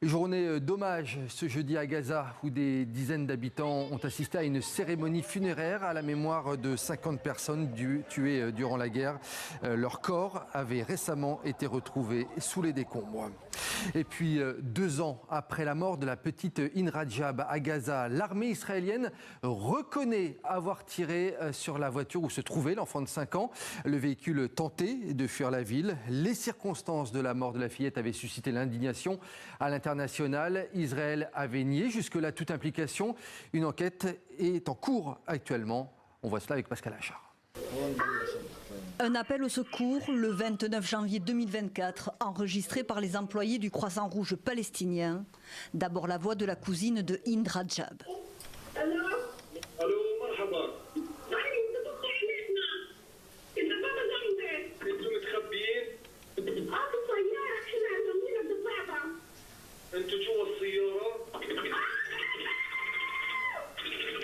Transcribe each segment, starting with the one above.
Journée d'hommage ce jeudi à Gaza où des dizaines d'habitants ont assisté à une cérémonie funéraire à la mémoire de 50 personnes tuées durant la guerre. Leur corps avait récemment été retrouvé sous les décombres. Et puis 2 ans après la mort de la petite In Rajab à Gaza, l'armée israélienne reconnaît avoir tiré sur la voiture où se trouvait l'enfant de 5 ans. Le véhicule tentait de fuir la ville. Les circonstances de la mort de la fillette avaient suscité l'indignation à l'international. Israël avait nié jusque-là toute implication. Une enquête est en cours actuellement. On voit cela avec Pascal Achard. Un appel au secours le 29 janvier 2024, enregistré par les employés du Croissant Rouge palestinien. D'abord la voix de la cousine de Hind Rajab.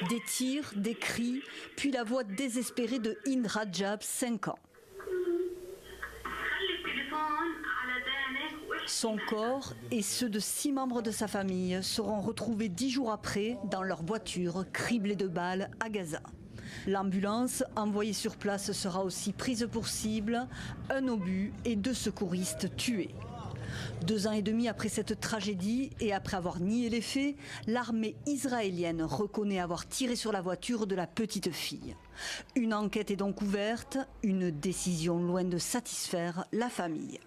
Des tirs, des cris, puis la voix désespérée de Hind Rajab, 5 ans. Son corps et ceux de 6 membres de sa famille seront retrouvés 10 jours après dans leur voiture criblée de balles à Gaza. L'ambulance envoyée sur place sera aussi prise pour cible, un obus et 2 secouristes tués. 2 ans et demi après cette tragédie et après avoir nié les faits, l'armée israélienne reconnaît avoir tiré sur la voiture de la petite fille. Une enquête est donc ouverte, une décision loin de satisfaire la famille.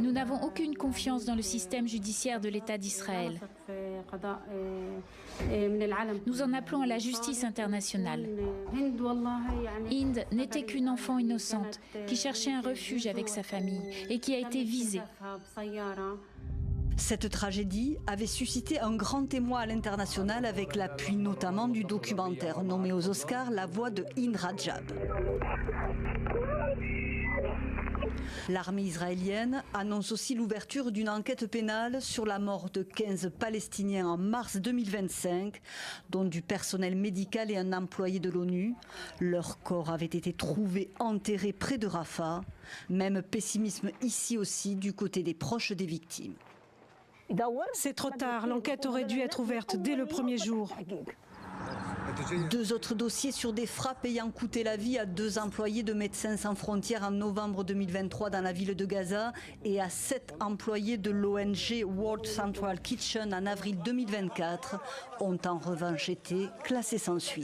Nous n'avons aucune confiance dans le système judiciaire de l'État d'Israël. Nous en appelons à la justice internationale. Hind n'était qu'une enfant innocente qui cherchait un refuge avec sa famille et qui a été visée. Cette tragédie avait suscité un grand émoi à l'international avec l'appui notamment du documentaire nommé aux Oscars La voix de Hind Rajab. L'armée israélienne annonce aussi l'ouverture d'une enquête pénale sur la mort de 15 Palestiniens en mars 2025, dont du personnel médical et un employé de l'ONU. Leurs corps avaient été trouvés enterrés près de Rafah. Même pessimisme ici aussi du côté des proches des victimes. C'est trop tard, l'enquête aurait dû être ouverte dès le premier jour. 2 autres dossiers sur des frappes ayant coûté la vie à 2 employés de Médecins sans frontières en novembre 2023 dans la ville de Gaza et à 7 employés de l'ONG World Central Kitchen en avril 2024 ont en revanche été classés sans suite.